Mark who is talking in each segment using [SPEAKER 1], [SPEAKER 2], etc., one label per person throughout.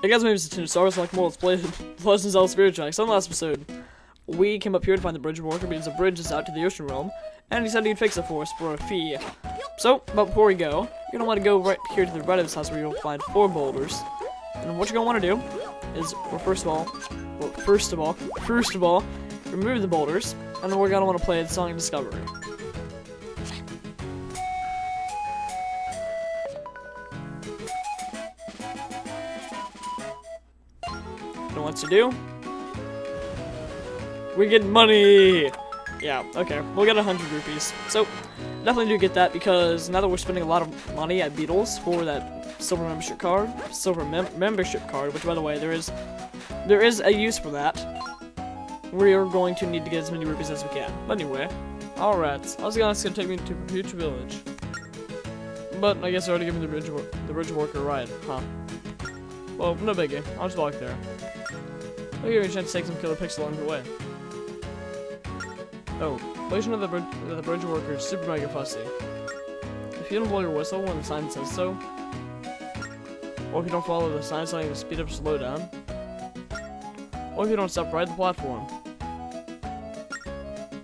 [SPEAKER 1] Hey guys, my name is Tinosaurus, like more Let's Play Legend of Zelda Spirit Tracks. On the last episode, we came up here to find the bridge worker because the bridge is out to the ocean realm, and he said he'd fix it for us for a fee. So, but before we go, you're gonna want to go right here to the right of this house where you'll find 4 boulders. And what you're gonna want to do is, first of all, remove the boulders, and then we're gonna want to play the song of Discovery. And what to do? We get money! Yeah, okay, we'll get 100 rupees. So, definitely do get that because now that we're spending a lot of money at Beatles for that silver membership card, which by the way, there is a use for that. We are going to need to get as many rupees as we can. But anyway, alright, I was gonna take me to Future Village. But I guess I already gave me the bridge worker a ride, huh? Well, no biggie, I'll just walk there. I'll give you a chance to take some killer pics along the way. Oh, please know that the bridge worker is super mega fussy. If you don't blow your whistle when the sign says so, or if you don't follow the sign telling you to speed up or slow down, or if you don't stop right at the platform,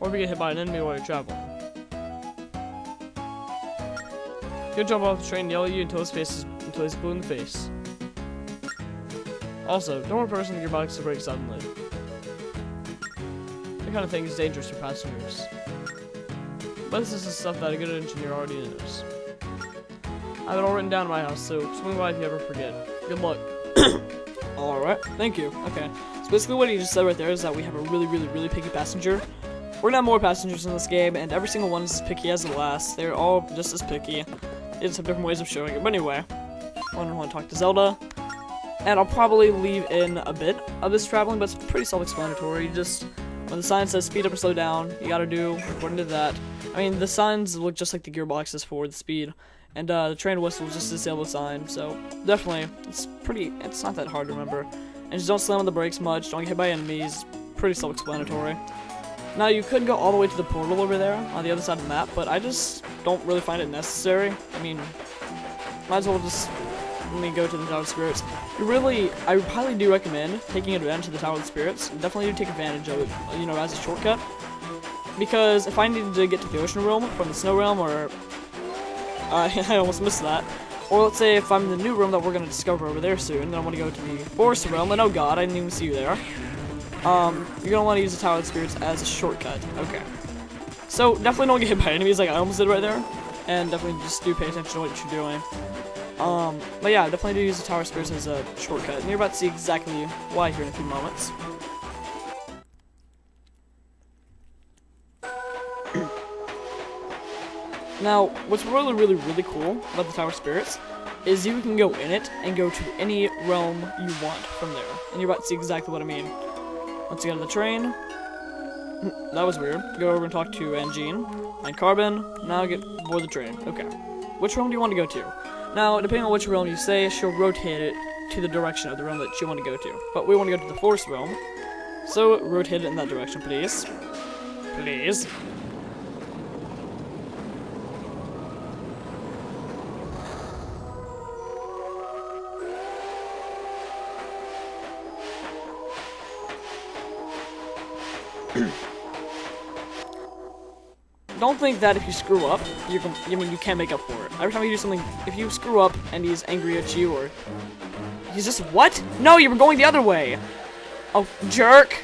[SPEAKER 1] or if you get hit by an enemy while you're traveling. He'll jump off the train and yell at you until he's blue in the face. Also, don't reverse into your gearbox to brake suddenly. That kind of thing is dangerous for passengers. But this is the stuff that a good engineer already knows. I have it all written down in my house, so swing by if you ever forget. Good luck. Alright, thank you. Okay. So basically what he just said right there is that we have a really picky passenger. We're gonna have more passengers in this game, and every single one is as picky as the last. They're all just as picky. They just have different ways of showing it. But anyway, I want to talk to Zelda. And I'll probably leave in a bit of this traveling, but it's pretty self-explanatory. Just when the sign says speed up or slow down, you gotta do according to that. I mean, the signs look just like the gearboxes for the speed, and the train whistle is just a disable sign. So definitely, it's not that hard to remember. And just don't slam on the brakes much. Don't get hit by enemies. Pretty self-explanatory. Now you could go all the way to the portal over there on the other side of the map, but I just don't really find it necessary. I mean, might as well just let me go to the Tower of Spirits. I highly do recommend taking advantage of the Tower of Spirits. Definitely do take advantage of it, you know, as a shortcut. Because if I needed to get to the Ocean Realm from the Snow Realm, or I almost missed that. Or let's say if I'm in the new room that we're gonna discover over there soon, and I want to go to the Forest Realm, and oh god, I didn't even see you there. You're gonna want to use the Tower of Spirits as a shortcut. Okay. So definitely don't get hit by enemies like I almost did right there, and definitely just do pay attention to what you're doing. But yeah, definitely do use the Tower of Spirits as a shortcut, and you're about to see exactly why here in a few moments. Now, what's really cool about the Tower of Spirits is you can go in it and go to any realm you want from there, and you're about to see exactly what I mean. Once you get on the train, that was weird. Go over and talk to Angine and Carbon. Now get board the train. Okay, which realm do you want to go to? Now, depending on which realm you say, she'll rotate it to the direction of the realm that you want to go to. But we want to go to the Forest Realm, so rotate it in that direction, please. Please. Don't think that if you screw up, you can't make up for it. Every time you do something, if you screw up and he's angry at you, or he's just, what? No, you were going the other way. Oh, jerk.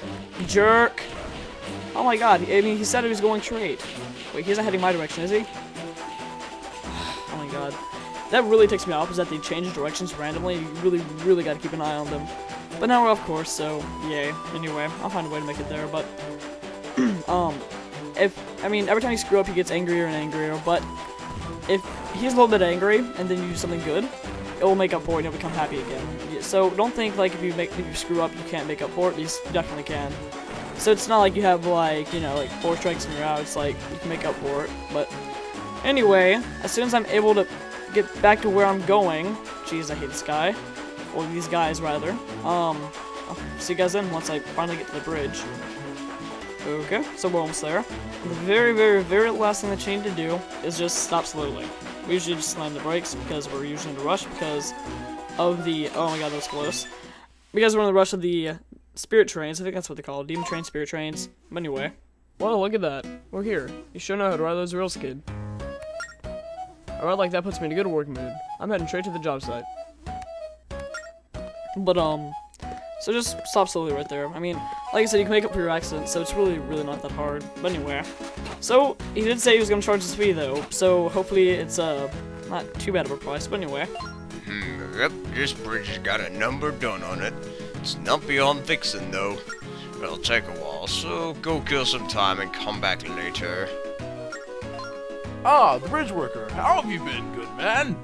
[SPEAKER 1] Oh my god, I mean, he said he was going straight. Wait, he's not heading my direction, is he? Oh my god. That really takes me off, is that they change directions randomly. You really gotta keep an eye on them. But now we're off course, so yay. Anyway, I'll find a way to make it there, but every time you screw up, he gets angrier and angrier, but if he's a little bit angry, and then you do something good, it will make up for it, and you'll become happy again. So don't think, like, if you screw up, you can't make up for it. You definitely can. So it's not like you have, like, you know, like, 4 strikes and you're out. It's like, you can make up for it. But anyway, as soon as I'm able to get back to where I'm going, jeez, I hate this guy, or these guys, rather, I'll see you guys then once I finally get to the bridge. Okay, so we're almost there. The very last thing that you need to do is just stop slowly. We usually just slam the brakes because we're usually in a rush because of the, oh my god, that was close. You guys were in the rush of the spirit trains. I think that's what they call it, demon train, spirit trains. But anyway, well, look at that. We're here. You sure know how to ride those rails, kid. A ride like that puts me in a good work mood. I'm heading straight to the job site. But, so just stop slowly right there. I mean, like I said, you can make up for your accident, so it's really not that hard. But anyway, so he did say he was gonna charge his fee though, so hopefully it's not too bad of a price. But anyway.
[SPEAKER 2] Yep, this bridge has got a number done on it. It's not beyond fixing though. It'll take a while, so go kill some time and come back later.
[SPEAKER 3] Ah, the bridge worker. How have you been, good man?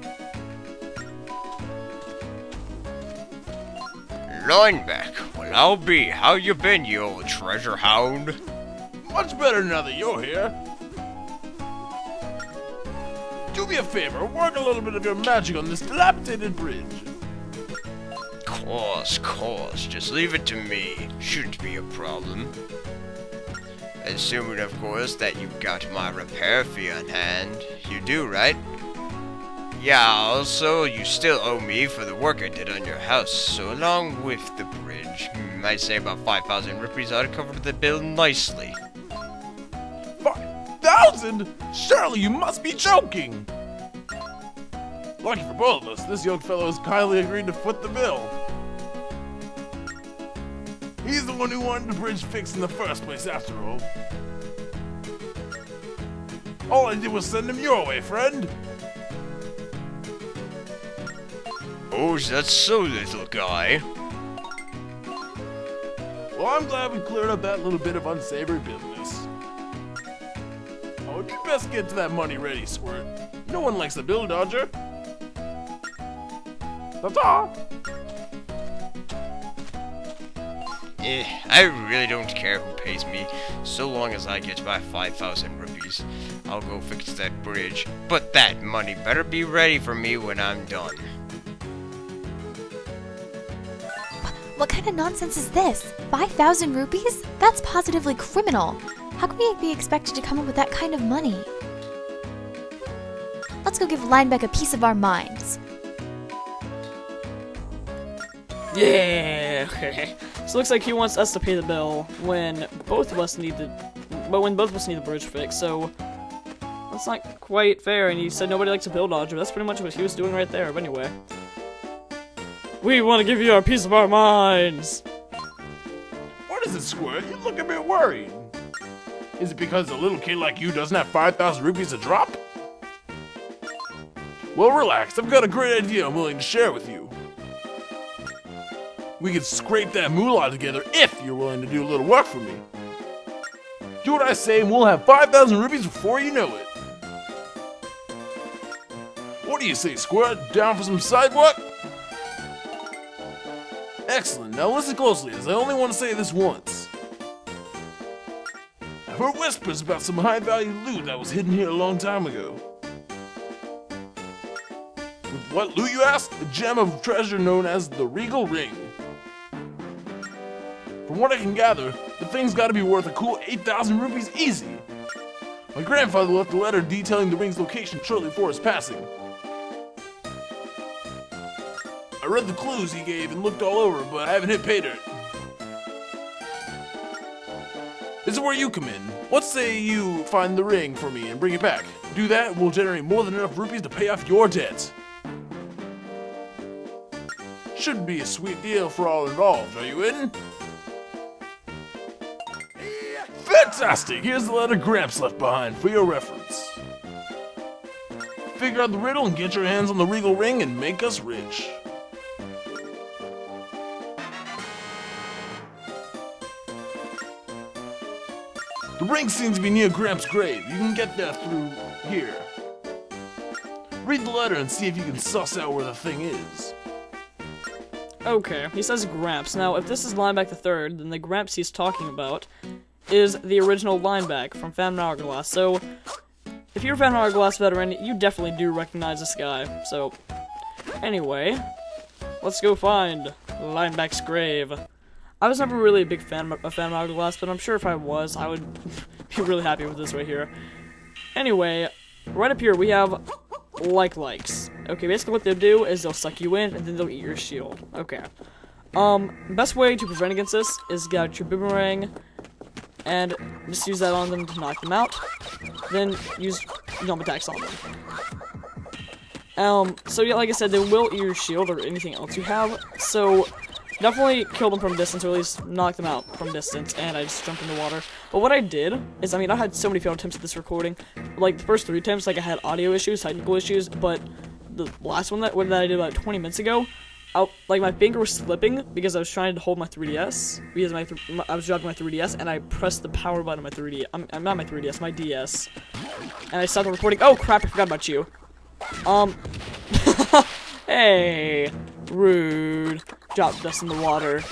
[SPEAKER 2] Linebeck, well I'll be. How you been, you old treasure hound?
[SPEAKER 3] Much better now that you're here. Do me a favor, work a little bit of your magic on this dilapidated bridge.
[SPEAKER 2] Course, just leave it to me. Shouldn't be a problem. Assuming, of course, that you've got my repair fee on hand. You do, right? Yeah, also, you still owe me for the work I did on your house, so along with the bridge, I'd say about 5,000 rupees ought to cover the bill nicely.
[SPEAKER 3] 5,000? Surely you must be joking! Lucky for both of us, this young fellow has kindly agreed to foot the bill. He's the one who wanted the bridge fixed in the first place, after all. All I did was send him your way, friend.
[SPEAKER 2] Oh, that's so, little guy.
[SPEAKER 3] Well, I'm glad we cleared up that little bit of unsavory business. Oh, you best get to that money ready, Squirt. No one likes a bill dodger. Ta-ta!
[SPEAKER 2] I really don't care who pays me, so long as I get my 5,000 rupees. I'll go fix that bridge, but that money better be ready for me when I'm done.
[SPEAKER 4] What kind of nonsense is this? 5,000 rupees? That's positively criminal. How can we be expected to come up with that kind of money? Let's go give Linebeck a piece of our minds.
[SPEAKER 1] Yeah, okay. So it looks like he wants us to pay the bill when both of us need the bridge fixed, so that's not quite fair, and he said nobody likes a bill dodger. That's pretty much what he was doing right there, but anyway. We want to give you a piece of our minds!
[SPEAKER 3] What is it, Squirt? You look a bit worried. Is it because a little kid like you doesn't have 5,000 rupees to drop? Well, relax. I've got a great idea I'm willing to share with you. We could scrape that moolah together if you're willing to do a little work for me. Do what I say and we'll have 5,000 rupees before you know it. What do you say, Squirt? Down for some side work? Excellent. Now listen closely, as I only want to say this once. I've heard whispers about some high-value loot that was hidden here a long time ago. With what loot, you ask? A gem of treasure known as the Regal ring. From what I can gather, the thing's gotta be worth a cool 8,000 rupees easy. My grandfather left a letter detailing the ring's location shortly before his passing. I read the clues he gave and looked all over, but I haven't hit pay dirt. This is where you come in. Let's say you find the ring for me and bring it back. Do that, we'll generate more than enough rupees to pay off your debts. Should be a sweet deal for all involved. Are you in? Fantastic! Here's the letter Gramps left behind for your reference. Figure out the riddle and get your hands on the Regal ring and make us rich. The ring seems to be near Gramps' grave. You can get there through here. Read the letter and see if you can suss out where the thing is.
[SPEAKER 1] Okay, he says Gramps. Now, if this is Linebeck the Third, then the Gramps he's talking about is the original Linebeck from Phantom Hourglass. So, if you're a Phantom Hourglass veteran, you definitely do recognize this guy. So, anyway, let's go find Linebeck's grave. I was never really a big fan of Phantom Hourglass, but I'm sure if I was, I would be really happy with this right here. Anyway, right up here we have likes. Okay, basically what they'll do is they'll suck you in, and then they'll eat your shield. Okay. Best way to prevent against this is get out your boomerang, and just use that on them to knock them out. Then use jump attacks on them. So yeah, like I said, they will eat your shield or anything else you have, so definitely kill them from distance, or at least knock them out from distance, and I just jumped in the water. But what I did is, I mean, I had so many failed attempts at this recording. Like, the first 3 attempts, like, I had audio issues, technical issues, but the last one that I did about 20 minutes ago, like, my finger was slipping because I was trying to hold my 3DS, because I was dropping my 3DS, and I pressed the power button on my 3DS, I'm not my 3DS, my DS, and I stopped recording. Oh, crap, I forgot about you. Hey, rude. Dropped dust in the water.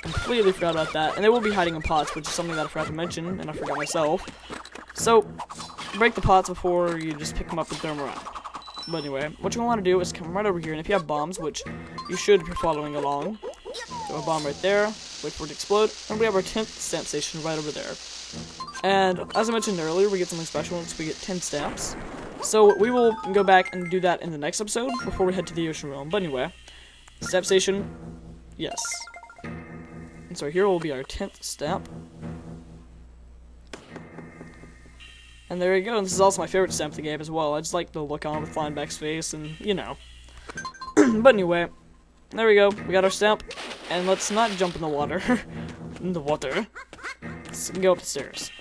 [SPEAKER 1] Completely forgot about that. And they will be hiding in pots, which is something that I forgot to mention, and I forgot myself. So, break the pots before you just pick them up and throw them around. But anyway, what you're going to want to do is come right over here, and if you have bombs, which you should if you're following along, throw a bomb right there, wait for it to explode, and we have our 10th stamp station right over there. And as I mentioned earlier, we get something special once we get 10 stamps. So we will go back and do that in the next episode before we head to the ocean realm. But anyway, stamp station, yes. And so here will be our 10th stamp. And there you go. And this is also my favorite stamp of the game as well. I just like the look on with Linebeck's face and, you know. But anyway, there we go. We got our stamp. And let's not jump in the water. In the water. Let's go up the stairs.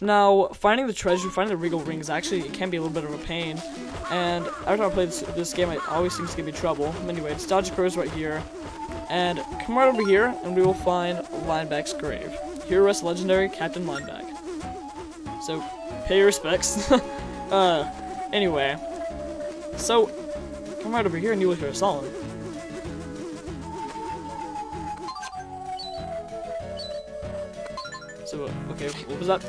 [SPEAKER 1] Now, finding the treasure, finding the Regal rings, actually, it can be a little bit of a pain. And every time I play this game, it always seems to give me trouble. But anyway, it's dodge crows right here. And come right over here, and we will find Linebeck's grave. Here rests legendary Captain Linebeck. So, pay your respects. Anyway. So, come right over here and you will hear a song. So, okay, what was that?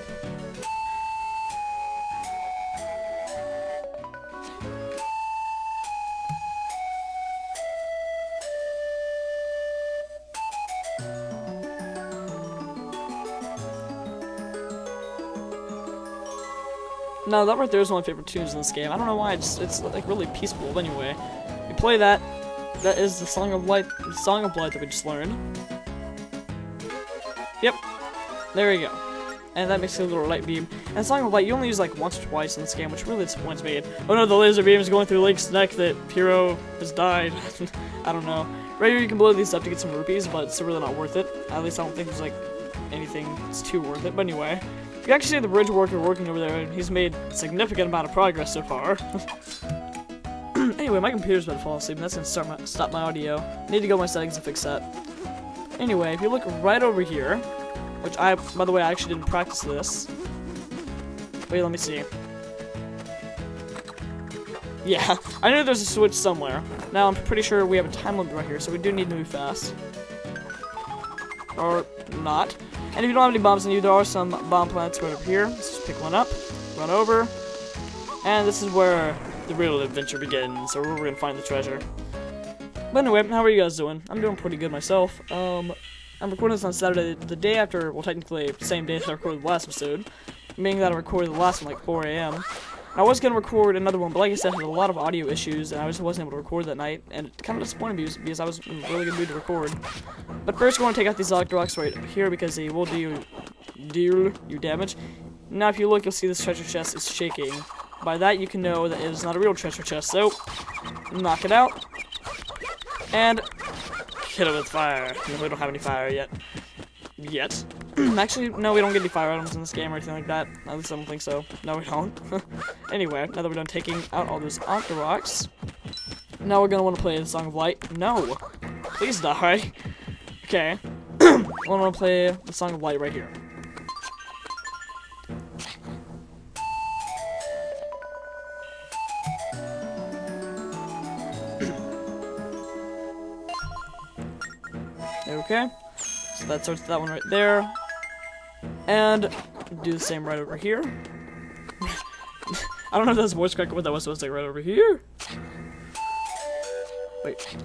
[SPEAKER 1] Now, that right there is one of my favorite tunes in this game. I don't know why, it's like really peaceful. But anyway, you play that. That is the Song of Light that we just learned. Yep. There you go. And that makes a little light beam. And Song of Light, you only use like once or twice in this game, which really disappoints me. Oh no, the laser beam is going through Link's neck that Hero has died. I don't know. Right here you can blow these up to get some rupees, but it's really not worth it. At least I don't think there's like anything that's too worth it. But anyway, you can actually see the bridge worker working over there, and he's made a significant amount of progress so far. Anyway, my computer's about to fall asleep, and that's gonna stop my audio. I need to go to my settings and fix that. Anyway, if you look right over here, which by the way, I actually didn't practice this. Wait, let me see. Yeah, I knew there's a switch somewhere. Now, I'm pretty sure we have a time limit right here, so we do need to move fast. Or not. And if you don't have any bombs on you, there are some bomb plants right over here. Let's just pick one up, run over, and this is where the real adventure begins, or where we're gonna find the treasure. But anyway, how are you guys doing? I'm doing pretty good myself. I'm recording this on Saturday, the day after, well, technically, the same day that I recorded the last episode, meaning that I recorded the last one like 4 a.m. I was going to record another one, but like I said, I had a lot of audio issues, and I just wasn't able to record that night, and it kind of disappointed me because I was in a really good mood to record. But first, we're going to take out these electro rocks right here, because they will deal you damage. Now, if you look, you'll see this treasure chest is shaking. By that, you can know that it is not a real treasure chest, so knock it out, and hit it with fire. No, we don't have any fire yet. Actually, no, we don't get any fire items in this game or anything like that. At least I don't think so. No, we don't. Anyway, now that we're done taking out all those Octo Rocks, now we're gonna want to play the Song of Light. No! Please die. Okay. I want to play the Song of Light right here. Okay. So that starts that one right there. And do the same right over here. I don't know if that's voice crack or what that was supposed to say right over here. Wait.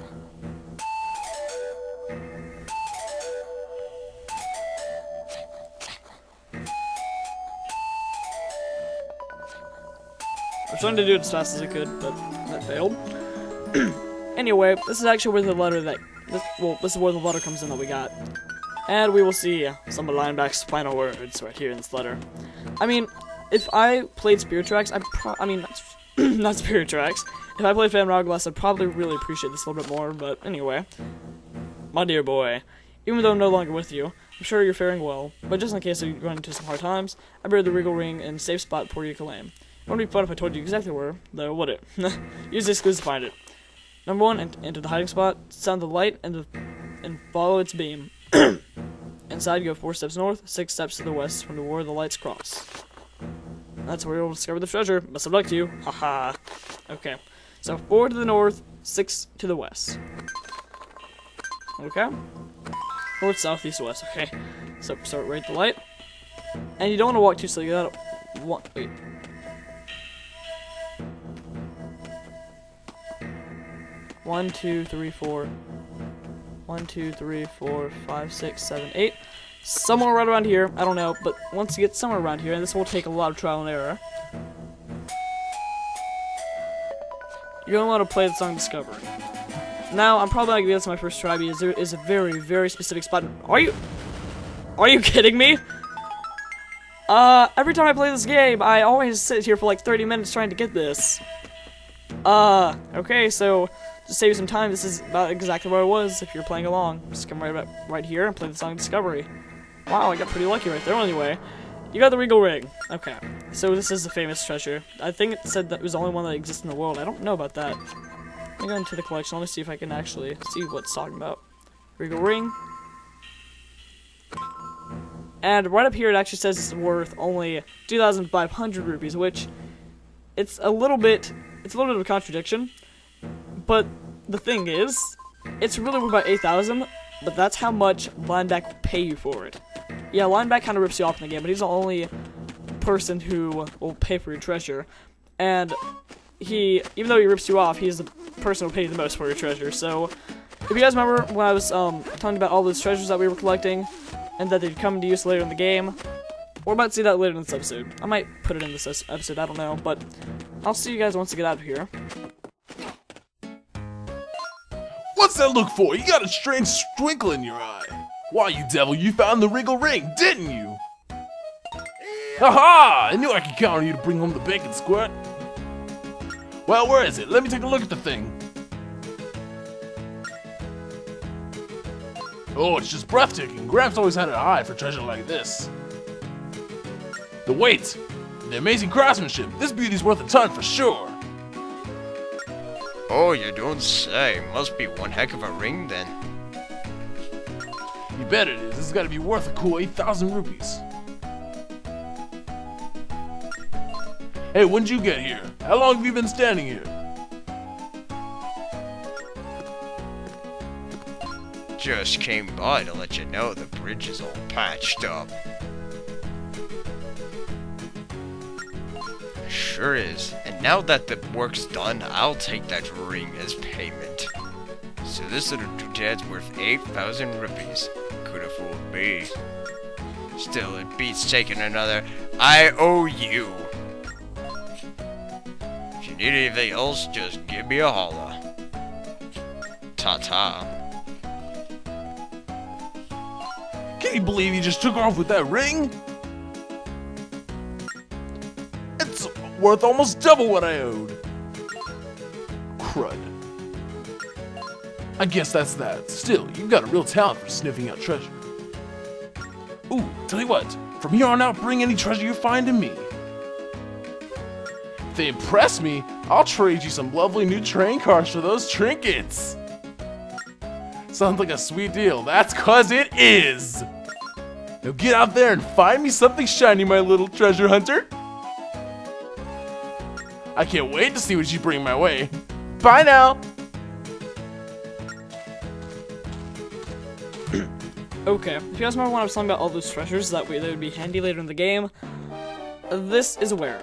[SPEAKER 1] was trying to do it as fast as I could, but that failed. Anyway, this is actually where the letter this is where the letter comes in that we got. And we will see some of Linebeck's final words right here in this letter. I mean, if I played Spirit Tracks, not Spirit Tracks. If I played Phantom Hourglass, I'd probably really appreciate this a little bit more, but anyway. My dear boy, even though I'm no longer with you, I'm sure you're faring well, but just in case you run into some hard times, I buried the Regal ring in a safe spot for you to claim. It wouldn't be fun if I told you exactly where, though, would it? Use this clues to find it. Number 1, enter the hiding spot, sound the light, and follow its beam. Inside, go 4 steps north, 6 steps to the west from where the lights cross. That's where you'll discover the treasure. Best of luck to you. Haha. Okay. So 4 to the north, 6 to the west. Okay. North, south, east, west. Okay. So start right at the light. And you don't want to walk too slow. You gotta wait. One, two, three, four. 1, 2, 3, 4, 5, 6, 7, 8. Somewhere right around here. I don't know, but once you get somewhere around here, and this will take a lot of trial and error, you're gonna want to play the song Discovery. Now, I'm probably not gonna get this my first try because there is a very, very specific spot. Are you kidding me? Every time I play this game, I always sit here for like 30 minutes trying to get this. Okay, so to save you some time, this is about exactly where I was if you're playing along. Just come right here and play the song Discovery. Wow, I got pretty lucky right there. Anyway, you got the Regal ring. Okay, so this is a famous treasure. I think it said that it was the only one that exists in the world. I don't know about that. Let me go into the collection. Let me see if I can actually see what it's talking about. Regal ring. And right up here, it actually says it's worth only 2,500 rupees, which it's a little bit of a contradiction. But the thing is, it's really worth about 8,000, but that's how much Linebeck will pay you for it. Yeah, Linebeck kind of rips you off in the game, but he's the only person who will pay for your treasure. And even though he rips you off, he's the person who will pay you the most for your treasure. So, if you guys remember when I was talking about all those treasures that we were collecting, and that they'd come to use later in the game, we're about to see that later in this episode. I might put it in this episode, I don't know, but I'll see you guys once I get out of here.
[SPEAKER 3] What's that look for? You got a strange twinkle in your eye. Why, you devil, you found the Regal ring, didn't you? Haha! I knew I could count on you to bring home the bacon squirt. Well, where is it? Let me take a look at the thing. Oh, it's just breathtaking. Gramps always had an eye for treasure like this. The weight, the amazing craftsmanship. This beauty's worth a ton for sure.
[SPEAKER 2] Oh, you don't say. Must be one heck of a ring then.
[SPEAKER 3] You bet it is. This has got to be worth a cool 8,000 rupees. Hey, when'd you get here? How long have you been standing here?
[SPEAKER 2] Just came by to let you know the bridge is all patched up. Sure is. And now that the work's done, I'll take that ring as payment. So this little doodad's worth 8,000 rupees. Could have fooled me. Still, it beats taking another I owe you. If you need anything else, just give me a holler. Ta-ta.
[SPEAKER 3] Can you believe you just took off with that ring? It's worth almost double what I owed. Crud. I guess that's that. Still, you've got a real talent for sniffing out treasure. Ooh, tell you what. From here on out, bring any treasure you find to me. If they impress me, I'll trade you some lovely new train cars for those trinkets. Sounds like a sweet deal. That's 'cause it is. Now get out there and find me something shiny, my little treasure hunter. I can't wait to see what you bring my way. Bye now.
[SPEAKER 1] Okay, if you guys remember when I was talking about all those treasures that would be handy later in the game, this is where.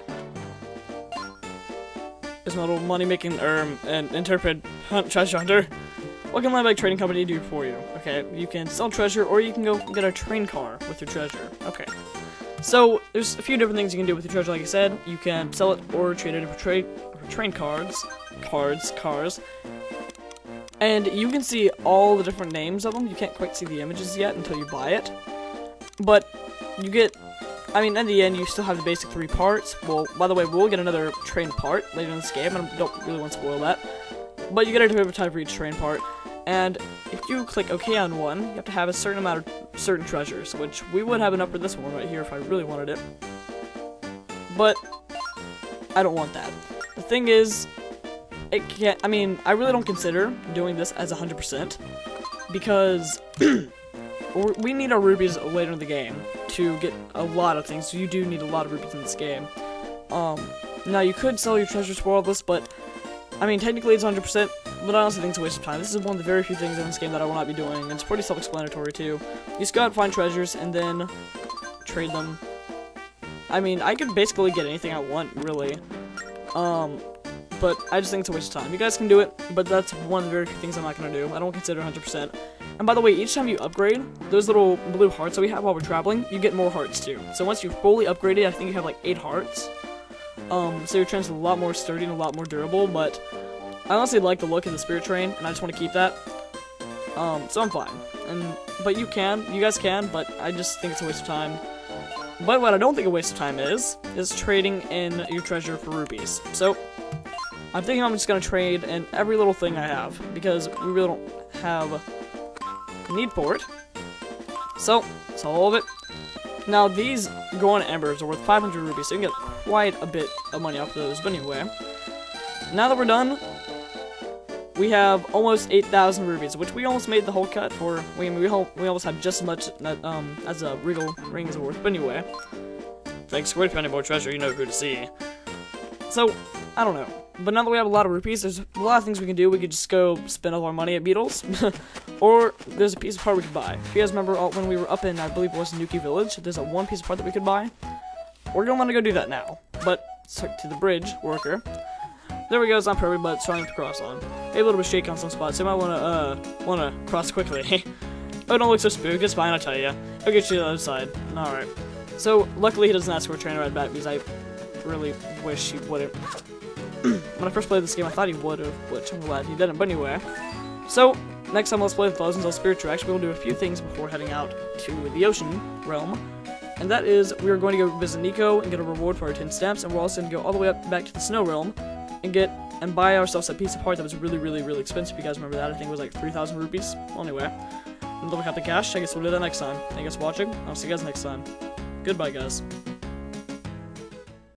[SPEAKER 1] There's my little money-making, and interpret treasure hunter. What can Linebeck Trading Company do for you? Okay, you can sell treasure, or you can go get a train car with your treasure. Okay. So, there's a few different things you can do with your treasure, like I said. You can sell it or trade it for train cars. And you can see all the different names of them. You can't quite see the images yet until you buy it. But you get, I mean, in the end, you still have the basic 3 parts. Well, by the way, we'll get another train part later in this game, and I don't really want to spoil that. But you get a different type for each train part. And if you click OK on one, you have to have a certain amount of certain treasures, which we would have enough for this one right here if I really wanted it. But I don't want that. The thing is, it can't, I mean, I really don't consider doing this as 100% because we need our rupees later in the game to get a lot of things. So you do need a lot of rupees in this game. Now you could sell your treasures for all this, but I mean, technically it's 100%, but I honestly think it's a waste of time. This is one of the very few things in this game that I will not be doing, and it's pretty self-explanatory too. You just go out and find treasures, and then trade them. I mean, I could basically get anything I want, really. But I just think it's a waste of time. You guys can do it, but that's one of the very few things I'm not going to do. I don't consider 100%. And by the way, each time you upgrade, those little blue hearts that we have while we're traveling, you get more hearts too. So once you're fully upgraded, I think you have like 8 hearts. So your train's a lot more sturdy and a lot more durable, but I honestly like the look of the spirit train, and I just want to keep that. So I'm fine. But you guys can, but I just think it's a waste of time. But what I don't think a waste of time is trading in your treasure for rupees. So I'm thinking I'm just gonna trade in every little thing I have, because we really don't have a need for it. So, that's all of it. Now, these Goron Embers are worth 500 rupees, so you can get quite a bit of money off those. But anyway, now that we're done, we have almost 8,000 rupees, which we almost made the whole cut for. We almost have just as much as a Regal ring is worth. But anyway, thanks for finding more treasure. You know who to see. So, I don't know. But now that we have a lot of rupees, there's a lot of things we can do. We could just go spend all our money at Beetles. Or there's a piece of part we could buy. If you guys remember when we were up in, I believe it was Nuki Village, there's one piece of part that we could buy. We're gonna want to go do that now. But, to the bridge worker. There we go, it's not perfect, but it's starting to cross on. Maybe a little bit shaky on some spots, so you might wanna cross quickly. Oh, don't look so spooked, it's fine, I'll tell you. I'll get you to the other side. Alright. So, luckily he doesn't ask for a train ride back, because I really wish he wouldn't. When I first played this game, I thought he would have, which I'm glad he didn't. But anyway, so next time let's play the Legends of Spirit Tracks. We'll do a few things before heading out to the ocean realm, and that is we are going to go visit Nico and get a reward for our 10 stamps, and we're also going to go all the way up back to the snow realm and buy ourselves a piece of heart that was really, really, really expensive. You guys remember that? I think it was like 3,000 rupees. Well, anyway, and then we have the cash. I guess we'll do that next time. Thank you guys for watching. I'll see you guys next time. Goodbye, guys.